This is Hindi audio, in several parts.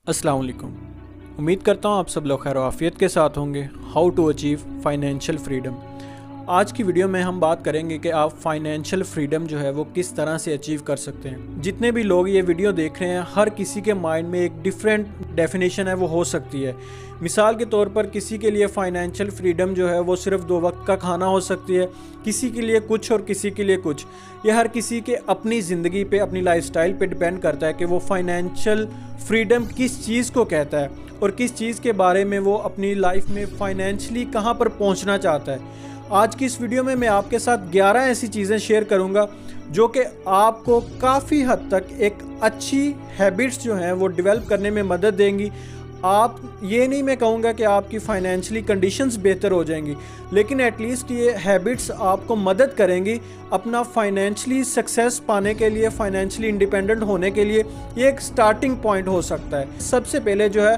अस्सलाम वालेकुम। उम्मीद करता हूँ आप सब लोग खैर आफियत के साथ होंगे। How to achieve financial freedom. आज की वीडियो में हम बात करेंगे कि आप फाइनेंशियल फ्रीडम जो है वो किस तरह से अचीव कर सकते हैं। जितने भी लोग ये वीडियो देख रहे हैं हर किसी के माइंड में एक डिफरेंट डेफिनेशन है वो हो सकती है। मिसाल के तौर पर किसी के लिए फाइनेंशियल फ्रीडम जो है वो सिर्फ 2 वक्त का खाना हो सकती है, किसी के लिए कुछ और किसी के लिए कुछ। ये हर किसी के अपनी ज़िंदगी पे अपनी लाइफस्टाइल पे डिपेंड करता है कि वो फाइनेंशियल फ्रीडम किस चीज़ को कहता है और किस चीज़ के बारे में वो अपनी लाइफ में फाइनेंशियली कहाँ पर पहुँचना चाहता है। आज की इस वीडियो में मैं आपके साथ 11 ऐसी चीज़ें शेयर करूंगा जो कि आपको काफ़ी हद तक एक अच्छी हैबिट्स जो हैं वो डेवलप करने में मदद देंगी। आप ये नहीं मैं कहूँगा कि आपकी फाइनेंशियली कंडीशंस बेहतर हो जाएंगी, लेकिन एटलीस्ट ये हैबिट्स आपको मदद करेंगी अपना फाइनेंशियली सक्सेस पाने के लिए, फाइनेंशियली इंडिपेंडेंट होने के लिए। ये एक स्टार्टिंग पॉइंट हो सकता है। सबसे पहले जो है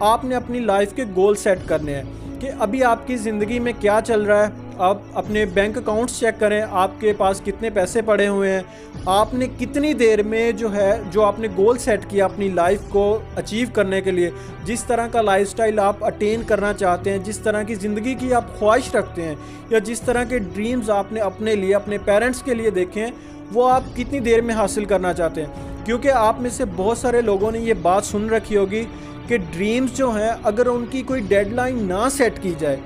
आपने अपनी लाइफ के गोल सेट करने हैं कि अभी आपकी ज़िंदगी में क्या चल रहा है। आप अपने बैंक अकाउंट्स चेक करें, आपके पास कितने पैसे पड़े हुए हैं, आपने कितनी देर में जो आपने गोल सेट किया अपनी लाइफ को अचीव करने के लिए, जिस तरह का लाइफस्टाइल आप अटेन करना चाहते हैं, जिस तरह की ज़िंदगी की आप ख्वाहिश रखते हैं या जिस तरह के ड्रीम्स आपने अपने लिए, अपने पेरेंट्स के लिए देखे हैं, वो आप कितनी देर में हासिल करना चाहते हैं। क्योंकि आप में से बहुत सारे लोगों ने ये बात सुन रखी होगी कि ड्रीम्स जो हैं अगर उनकी कोई डेडलाइन ना सेट की जाए,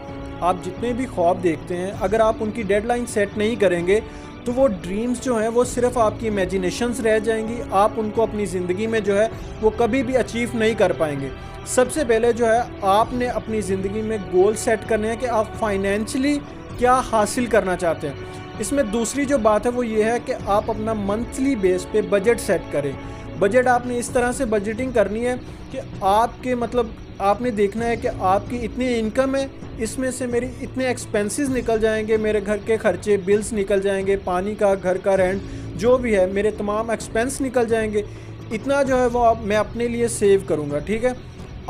आप जितने भी ख्वाब देखते हैं अगर आप उनकी डेडलाइन सेट नहीं करेंगे तो वो ड्रीम्स जो हैं वो सिर्फ आपकी इमेजिनेशंस रह जाएंगी। आप उनको अपनी ज़िंदगी में जो है वो कभी भी अचीव नहीं कर पाएंगे। सबसे पहले जो है आपने अपनी ज़िंदगी में गोल सेट करने हैं कि आप फाइनेंशियली क्या हासिल करना चाहते हैं। इसमें दूसरी जो बात है वो ये है कि आप अपना मंथली बेस पे बजट सेट करें। बजट आपने इस तरह से बजटिंग करनी है कि आपके आपने देखना है कि आपकी इतनी इनकम है, इसमें से मेरी इतने एक्सपेंसेस निकल जाएंगे, मेरे घर के खर्चे बिल्स निकल जाएंगे, पानी का, घर का रेंट जो भी है, मेरे तमाम एक्सपेंस निकल जाएंगे। इतना जो है वो मैं अपने लिए सेव करूँगा। ठीक है,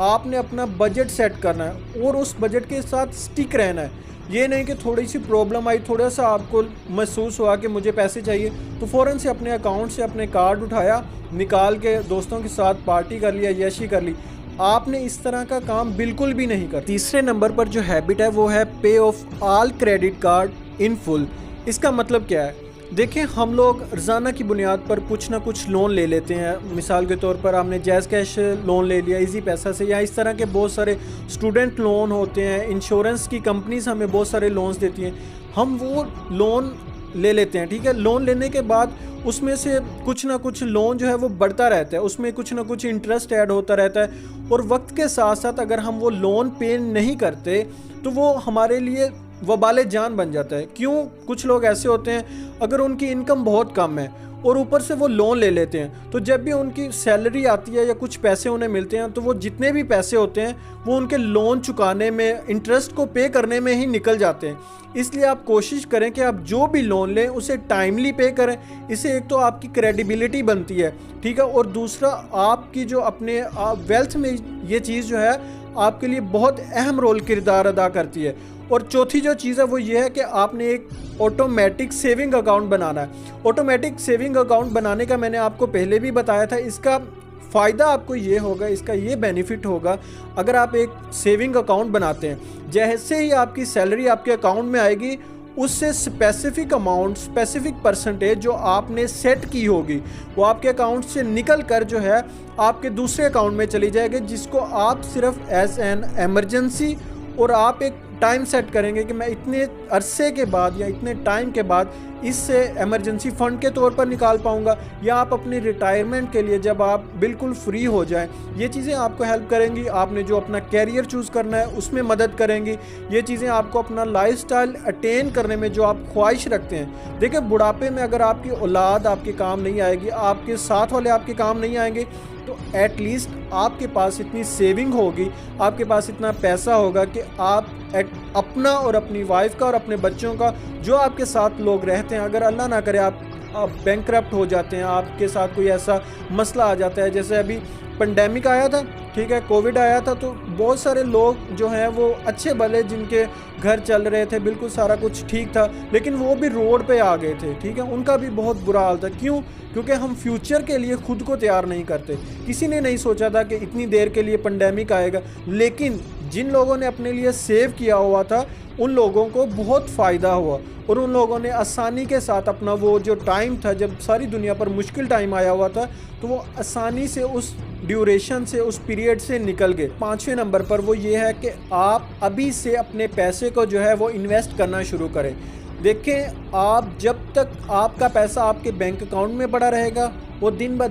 आपने अपना बजट सेट करना है और उस बजट के साथ स्टिक रहना है। ये नहीं कि थोड़ी सी प्रॉब्लम आई, थोड़ा सा आपको महसूस हुआ कि मुझे पैसे चाहिए तो फ़ौरन से अपने अकाउंट से अपने कार्ड उठाया, निकाल के दोस्तों के साथ पार्टी कर लिया, यशी कर ली। आपने इस तरह का काम बिल्कुल भी नहीं कर। तीसरे नंबर पर जो हैबिट है वो है पे of all credit card in full. इसका मतलब क्या है? देखें, हम लोग रोज़ाना की बुनियाद पर कुछ ना कुछ लोन ले लेते हैं। मिसाल के तौर पर आपने जैज़ कैश लोन ले लिया इजी पैसा से, या इस तरह के बहुत सारे स्टूडेंट लोन होते हैं, इंश्योरेंस की कंपनीज हमें बहुत सारे लोन्स देती हैं, हम वो लोन ले लेते हैं। ठीक है, लोन लेने के बाद उसमें से कुछ ना कुछ लोन जो है वो बढ़ता रहता है, उसमें कुछ ना कुछ इंटरेस्ट ऐड होता रहता है और वक्त के साथ साथ अगर हम वो लोन पे नहीं करते तो वो हमारे लिए वबाले जान बन जाता है। क्यों? कुछ लोग ऐसे होते हैं अगर उनकी इनकम बहुत कम है और ऊपर से वो लोन ले लेते हैं, तो जब भी उनकी सैलरी आती है या कुछ पैसे उन्हें मिलते हैं तो वो जितने भी पैसे होते हैं वो उनके लोन चुकाने में, इंटरेस्ट को पे करने में ही निकल जाते हैं। इसलिए आप कोशिश करें कि आप जो भी लोन लें उसे टाइमली पे करें। इससे एक तो आपकी क्रेडिबिलिटी बनती है, ठीक है, और दूसरा आपकी जो अपने वेल्थ में ये चीज़ जो है आपके लिए बहुत अहम रोल किरदार अदा करती है। और चौथी जो चीज़ है वो ये है कि आपने एक ऑटोमेटिक सेविंग अकाउंट बनाना है। ऑटोमेटिक सेविंग अकाउंट बनाने का मैंने आपको पहले भी बताया था। इसका फ़ायदा आपको ये होगा, इसका ये बेनिफिट होगा, अगर आप एक सेविंग अकाउंट बनाते हैं, जैसे ही आपकी सैलरी आपके अकाउंट में आएगी उससे स्पेसिफिक अमाउंट, स्पेसिफिक परसेंटेज जो आपने सेट की होगी वो आपके अकाउंट से निकल कर जो है आपके दूसरे अकाउंट में चली जाएगी, जिसको आप सिर्फ एज एन एमरजेंसी, और आप एक टाइम सेट करेंगे कि मैं इतने अरसे के बाद या इतने टाइम के बाद इससे इमरजेंसी फ़ंड के तौर पर निकाल पाऊंगा, या आप अपनी रिटायरमेंट के लिए जब आप बिल्कुल फ्री हो जाएं, ये चीज़ें आपको हेल्प करेंगी। आपने जो अपना कैरियर चूज़ करना है उसमें मदद करेंगी। ये चीज़ें आपको अपना लाइफस्टाइल अटेन करने में जो आप ख्वाहिश रखते हैं। देखिए, बुढ़ापे में अगर आपकी औलाद आपके काम नहीं आएगी, आपके साथ वाले आपके काम नहीं आएंगे, तो एटलीस्ट आपके पास इतनी सेविंग होगी, आपके पास इतना पैसा होगा कि आप अपना और अपनी वाइफ का और अपने बच्चों का, जो आपके साथ लोग रहते हैं, अगर अल्लाह ना करे आप बैंकक्रप्ट हो जाते हैं, आपके साथ कोई ऐसा मसला आ जाता है, जैसे अभी पेंडेमिक आया था ठीक है, कोविड आया था तो बहुत सारे लोग जो हैं वो अच्छे भले जिनके घर चल रहे थे, बिल्कुल सारा कुछ ठीक था, लेकिन वो भी रोड पे आ गए थे, ठीक है, उनका भी बहुत बुरा हाल था। क्यों? क्योंकि हम फ्यूचर के लिए खुद को तैयार नहीं करते। किसी ने नहीं सोचा था कि इतनी देर के लिए पेंडेमिक आएगा, लेकिन जिन लोगों ने अपने लिए सेव किया हुआ था उन लोगों को बहुत फ़ायदा हुआ, और उन लोगों ने आसानी के साथ अपना वो जो टाइम था जब सारी दुनिया पर मुश्किल टाइम आया हुआ था, तो वो आसानी से उस ड्यूरेशन से, उस पीरियड से निकल गए। 5वें नंबर पर वो ये है कि आप अभी से अपने पैसे को जो है वो इन्वेस्ट करना शुरू करें। देखें, आप जब तक आपका पैसा आपके बैंक अकाउंट में पड़ा रहेगा वो दिन ब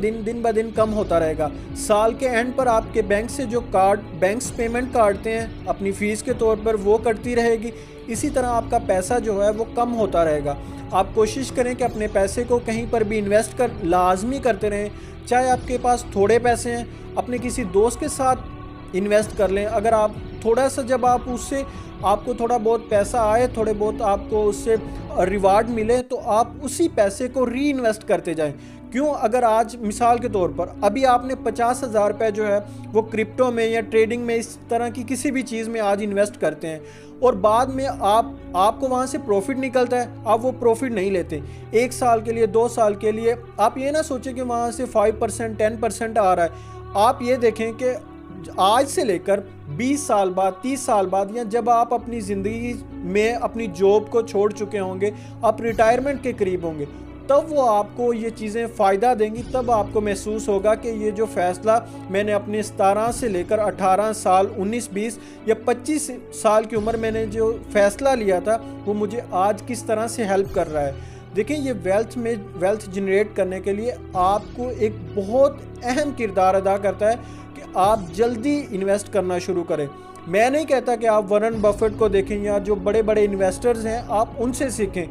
दिन कम होता रहेगा। साल के एंड पर आपके बैंक से जो बैंक्स पेमेंट काटते हैं अपनी फ़ीस के तौर पर, वो कटती रहेगी। इसी तरह आपका पैसा जो है वो कम होता रहेगा। आप कोशिश करें कि अपने पैसे को कहीं पर भी इन्वेस्ट लाजमी करते रहें। चाहे आपके पास थोड़े पैसे हैं, अपने किसी दोस्त के साथ इन्वेस्ट कर लें। अगर आप थोड़ा सा, जब आप उससे आपको थोड़ा बहुत पैसा आए, थोड़े बहुत आपको उससे रिवार्ड मिले, तो आप उसी पैसे को री इन्वेस्ट करते जाएं। क्यों? अगर आज मिसाल के तौर पर अभी आपने 50,000 रुपये जो है वो क्रिप्टो में या ट्रेडिंग में, इस तरह की किसी भी चीज़ में आज इन्वेस्ट करते हैं, और बाद में आपको वहाँ से प्रॉफिट निकलता है, आप वो प्रॉफिट नहीं लेते। 1 साल के लिए, 2 साल के लिए आप ये ना सोचें कि वहाँ से 5% 10% आ रहा है। आप ये देखें कि आज से लेकर 20 साल बाद, 30 साल बाद, या जब आप अपनी ज़िंदगी में अपनी जॉब को छोड़ चुके होंगे, आप रिटायरमेंट के करीब होंगे, तब वो आपको ये चीज़ें फ़ायदा देंगी। तब आपको महसूस होगा कि ये जो फ़ैसला मैंने अपने 17 से लेकर 18 साल, 19, 20 या 25 साल की उम्र मैंने जो फ़ैसला लिया था, वो मुझे आज किस तरह से हेल्प कर रहा है। देखिए, ये वेल्थ जनरेट करने के लिए आपको एक बहुत अहम किरदार अदा करता है कि आप जल्दी इन्वेस्ट करना शुरू करें। मैं नहीं कहता कि आप वॉरेन बफेट को देखें या जो बड़े बड़े इन्वेस्टर्स हैं आप उनसे सीखें।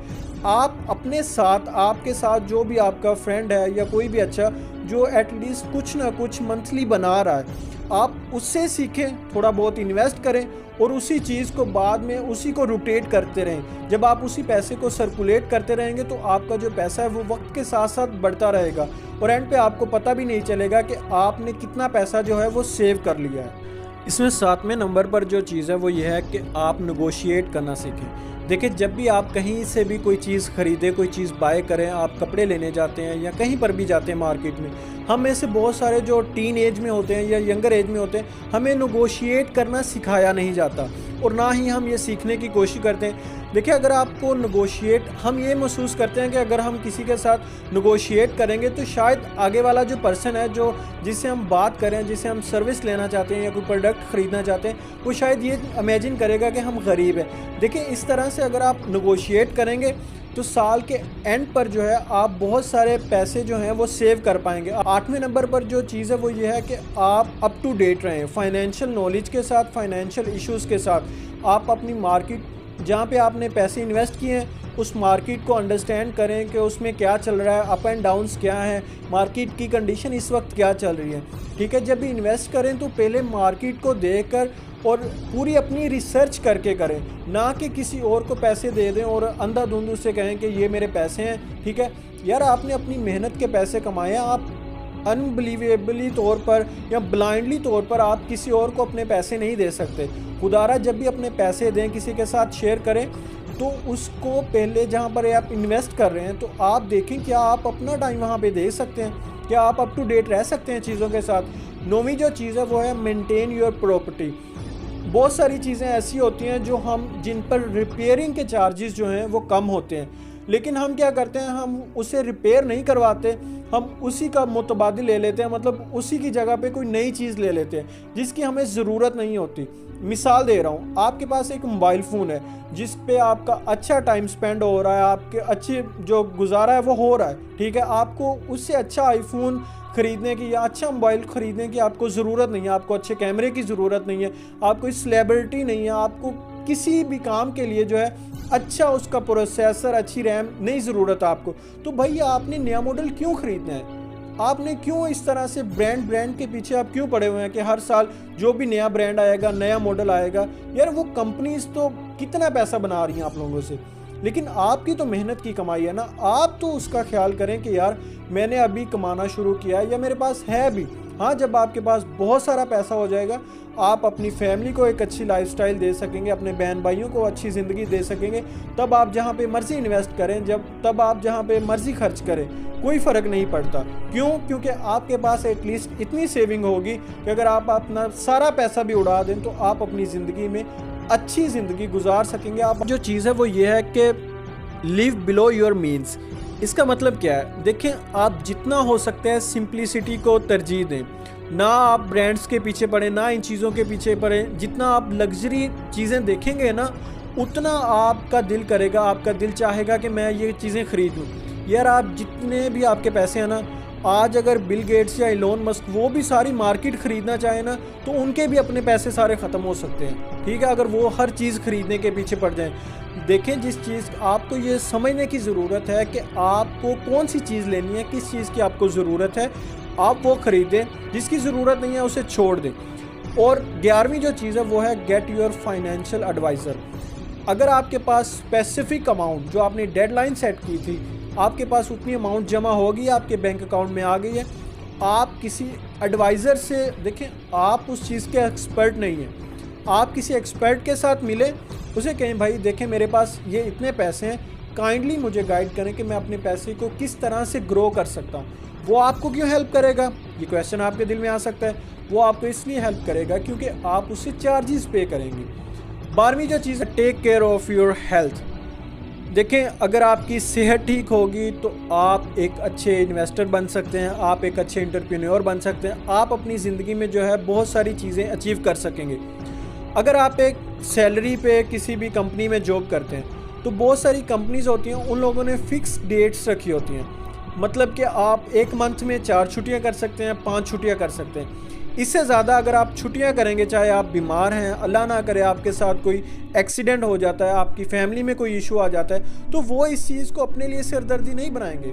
आप अपने साथ, आपके साथ जो भी आपका फ्रेंड है या कोई भी अच्छा जो एटलीस्ट कुछ ना कुछ मंथली बना रहा है, आप उससे सीखें, थोड़ा बहुत इन्वेस्ट करें और उसी चीज़ को बाद में उसी को रोटेट करते रहें। जब आप उसी पैसे को सर्कुलेट करते रहेंगे तो आपका जो पैसा है वो वक्त के साथ साथ बढ़ता रहेगा, और एंड पे आपको पता भी नहीं चलेगा कि आपने कितना पैसा जो है वो सेव कर लिया है। इसमें 7वें नंबर पर जो चीज़ है वो ये है कि आप नेगोशिएट करना सीखें। देखिए, जब भी आप कहीं से भी कोई चीज़ ख़रीदें, कोई चीज़ बाय करें, आप कपड़े लेने जाते हैं या कहीं पर भी जाते हैं मार्केट में, हम में से बहुत सारे जो टीन एज में होते हैं या यंगर एज में होते हैं, हमें नेगोशिएट करना सिखाया नहीं जाता और ना ही हम ये सीखने की कोशिश करते हैं। देखिए, अगर आपको नेगोशिएट, हम ये महसूस करते हैं कि अगर हम किसी के साथ नेगोशिएट करेंगे तो शायद आगे वाला जो पर्सन है, जो जिससे हम बात करें, जिससे हम सर्विस लेना चाहते हैं या कोई प्रोडक्ट ख़रीदना चाहते हैं, वो शायद ये इमेजिन करेगा कि हम गरीब हैं। देखिए, इस तरह से अगर आप नेगोशिएट करेंगे तो साल के एंड पर जो है आप बहुत सारे पैसे जो हैं वो सेव कर पाएंगे। 8वें नंबर पर जो चीज़ है वो ये है कि आप अप टू डेट रहें फाइनेंशियल नॉलेज के साथ, फाइनेंशियल इश्यूज़ के साथ। आप अपनी मार्केट, जहाँ पे आपने पैसे इन्वेस्ट किए हैं, उस मार्केट को अंडरस्टैंड करें कि उसमें क्या चल रहा है, अप एंड डाउन्स क्या है, मार्केट की कंडीशन इस वक्त क्या चल रही है। ठीक है, जब भी इन्वेस्ट करें तो पहले मार्केट को देखकर और पूरी अपनी रिसर्च करके करें, ना कि किसी और को पैसे दे दें और अंधाधुंध उससे कहें कि ये मेरे पैसे हैं। ठीक है यार, आपने अपनी मेहनत के पैसे कमाए हैं, आप अनबिलीवेबली तौर पर या ब्लाइंडली तौर पर आप किसी और को अपने पैसे नहीं दे सकते। खुदारा जब भी अपने पैसे दें, किसी के साथ शेयर करें, तो उसको पहले जहाँ पर आप इन्वेस्ट कर रहे हैं तो आप देखें क्या आप अपना टाइम वहाँ पे दे सकते हैं, क्या आप अप टू डेट रह सकते हैं चीज़ों के साथ। 9वीं जो चीज़ है वो है मेंटेन योर प्रॉपर्टी। बहुत सारी चीज़ें ऐसी होती हैं जो जिन पर रिपेयरिंग के चार्जेस जो हैं वो कम होते हैं, लेकिन हम क्या करते हैं, हम उसे रिपेयर नहीं करवाते, हम उसी का मुतबादिल ले लेते हैं, मतलब उसी की जगह पे कोई नई चीज़ ले लेते हैं जिसकी हमें ज़रूरत नहीं होती। मिसाल दे रहा हूँ, आपके पास एक मोबाइल फ़ोन है जिस पे आपका अच्छा टाइम स्पेंड हो रहा है, आपके अच्छे जो गुजारा है वो हो रहा है। ठीक है, आपको उससे अच्छा आईफोन ख़रीदने की या अच्छा मोबाइल ख़रीदने की आपको ज़रूरत नहीं है, आपको अच्छे कैमरे की ज़रूरत नहीं है, आप कोई सेलिब्रिटी नहीं है, आपको किसी भी काम के लिए जो है अच्छा उसका प्रोसेसर, अच्छी रैम नहीं ज़रूरत आपको। तो भैया आपने नया मॉडल क्यों ख़रीदना है? आपने क्यों इस तरह से ब्रांड के पीछे आप क्यों पड़े हुए हैं कि हर साल जो भी नया ब्रांड आएगा, नया मॉडल आएगा? यार वो कंपनीज तो कितना पैसा बना रही हैं आप लोगों से, लेकिन आपकी तो मेहनत की कमाई है ना। आप तो उसका ख्याल करें कि यार मैंने अभी कमाना शुरू किया है या मेरे पास है भी, हाँ, जब आपके पास बहुत सारा पैसा हो जाएगा, आप अपनी फैमिली को एक अच्छी लाइफस्टाइल दे सकेंगे, अपने बहन भाइयों को अच्छी ज़िंदगी दे सकेंगे। तब आप जहाँ पे मर्ज़ी इन्वेस्ट करें, तब आप जहाँ पे मर्ज़ी खर्च करें, कोई फ़र्क नहीं पड़ता। क्यों? क्योंकि आपके पास एटलीस्ट इतनी सेविंग होगी कि अगर आप अपना सारा पैसा भी उड़ा दें तो आप अपनी ज़िंदगी में अच्छी ज़िंदगी गुजार सकेंगे। आप जो चीज़ है वो ये है कि लिव बिलो योर मीन्स। इसका मतलब क्या है? देखें, आप जितना हो सकता है सिंप्लिसिटी को तरजीह दें। ना आप ब्रांड्स के पीछे पड़े, ना इन चीज़ों के पीछे पड़े। जितना आप लग्जरी चीज़ें देखेंगे ना, उतना आपका दिल करेगा, आपका दिल चाहेगा कि मैं ये चीज़ें ख़रीदूँ। यार, आप जितने भी आपके पैसे हैं ना, आज अगर बिल गेट्स या इलोन मस्क वो भी सारी मार्केट ख़रीदना चाहे ना, तो उनके भी अपने पैसे सारे ख़त्म हो सकते हैं। ठीक है, अगर वो हर चीज़ ख़रीदने के पीछे पड़ जाएं। देखें, जिस चीज़ आपको ये समझने की ज़रूरत है कि आपको कौन सी चीज़ लेनी है, किस चीज़ की आपको ज़रूरत है, आप वो ख़रीदें। जिसकी ज़रूरत नहीं है उसे छोड़ दें। और 11वीं जो चीज़ है वो है गेट योर फाइनेंशियल एडवाइज़र। अगर आपके पास स्पेसिफिक अमाउंट जो आपने डेडलाइन सेट की थी, आपके पास उतनी अमाउंट जमा होगी, आपके बैंक अकाउंट में आ गई है, आप किसी एडवाइज़र से, देखें, आप उस चीज़ के एक्सपर्ट नहीं हैं, आप किसी एक्सपर्ट के साथ मिले, उसे कहें भाई देखें मेरे पास ये इतने पैसे हैं, काइंडली मुझे गाइड करें कि मैं अपने पैसे को किस तरह से ग्रो कर सकता हूँ। वो आपको क्यों हेल्प करेगा? ये क्वेश्चन आपके दिल में आ सकता है। वो आपको इसलिए हेल्प करेगा क्योंकि आप उससे चार्जेस पे करेंगे। 12वीं जो चीज़ है, take care of your health. देखें, अगर आपकी सेहत ठीक होगी तो आप एक अच्छे इन्वेस्टर बन सकते हैं, आप एक अच्छे एंटरप्रेन्योर बन सकते हैं, आप अपनी ज़िंदगी में जो है बहुत सारी चीज़ें अचीव कर सकेंगे। अगर आप एक सैलरी पे किसी भी कंपनी में जॉब करते हैं तो बहुत सारी कंपनीज होती हैं, उन लोगों ने फ़िक्स डेट्स रखी होती हैं। मतलब कि आप एक मंथ में 4 छुट्टियाँ कर सकते हैं, 5 छुट्टियाँ कर सकते हैं। इससे ज़्यादा अगर आप छुट्टियाँ करेंगे, चाहे आप बीमार हैं, अल्लाह ना करे आपके साथ कोई एक्सीडेंट हो जाता है, आपकी फैमिली में कोई इशू आ जाता है, तो वो इस चीज़ को अपने लिए सिरदर्दी नहीं बनाएंगे।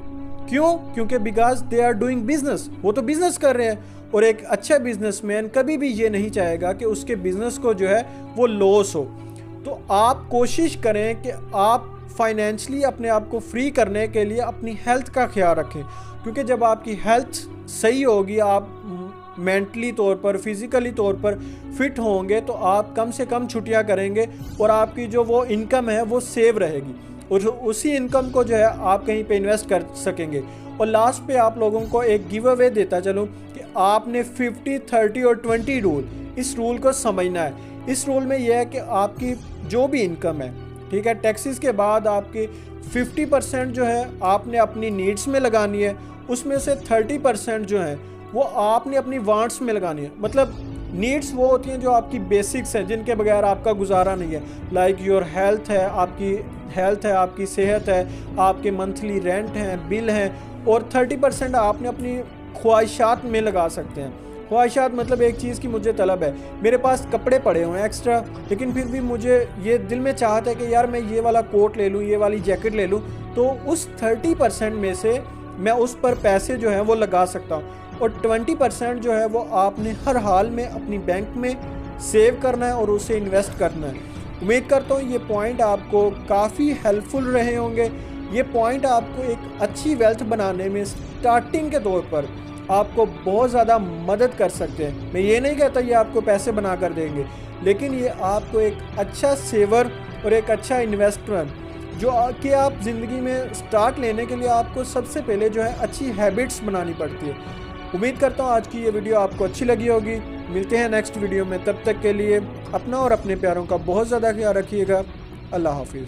क्यों? क्योंकि because they are doing business, वो तो बिज़नेस कर रहे हैं। और एक अच्छा बिजनेसमैन कभी भी ये नहीं चाहेगा कि उसके बिज़नेस को जो है वो लॉस हो। तो आप कोशिश करें कि आप फाइनेंशियली अपने आप को फ्री करने के लिए अपनी हेल्थ का ख्याल रखें, क्योंकि जब आपकी हेल्थ सही होगी, आप मेंटली तौर पर, फिज़िकली तौर पर फिट होंगे, तो आप कम से कम छुट्टियां करेंगे और आपकी जो वो इनकम है वो सेव रहेगी और उसी इनकम को जो है आप कहीं पे इन्वेस्ट कर सकेंगे। और लास्ट पे आप लोगों को एक गिव अवे देता चलूँ कि आपने 50, 30 और 20 रूल, इस रूल को समझना है। इस रूल में यह है कि आपकी जो भी इनकम है, ठीक है, टैक्सेस के बाद आपकी 50% जो है आपने अपनी नीड्स में लगानी है, उसमें से 30% जो है वो आपने अपनी वांट्स में लगानी है। मतलब नीड्स वो होती हैं जो आपकी बेसिक्स हैं, जिनके बगैर आपका गुजारा नहीं है। लाइक योर हेल्थ है, आपकी हेल्थ है, आपकी सेहत है, आपके मंथली रेंट हैं, बिल हैं, और 30% आपने अपनी ख्वाहिशात में लगा सकते हैं। ख्वाहिशात मतलब एक चीज़ की मुझे तलब है, मेरे पास कपड़े पड़े हुए हैं एक्स्ट्रा, लेकिन फिर भी मुझे ये दिल में चाहत है कि यार मैं ये वाला कोट ले लूँ, ये वाली जैकेट ले लूँ, तो उस 30% में से मैं उस पर पैसे जो हैं वो लगा सकता हूँ। और 20% जो है वो आपने हर हाल में अपनी बैंक में सेव करना है और उसे इन्वेस्ट करना है। उम्मीद करता हूँ ये पॉइंट आपको काफ़ी हेल्पफुल रहे होंगे। ये पॉइंट आपको एक अच्छी वेल्थ बनाने में स्टार्टिंग के तौर पर आपको बहुत ज़्यादा मदद कर सकते हैं। मैं ये नहीं कहता ये आपको पैसे बना कर देंगे, लेकिन ये आपको एक अच्छा सेवर और एक अच्छा इन्वेस्टर जो कि आप ज़िंदगी में स्टार्ट लेने के लिए आपको सबसे पहले जो है अच्छी हैबिट्स बनानी पड़ती है। उम्मीद करता हूँ आज की ये वीडियो आपको अच्छी लगी होगी। मिलते हैं नेक्स्ट वीडियो में, तब तक के लिए अपना और अपने प्यारों का बहुत ज़्यादा ख्याल रखिएगा। अल्लाह हाफिज़।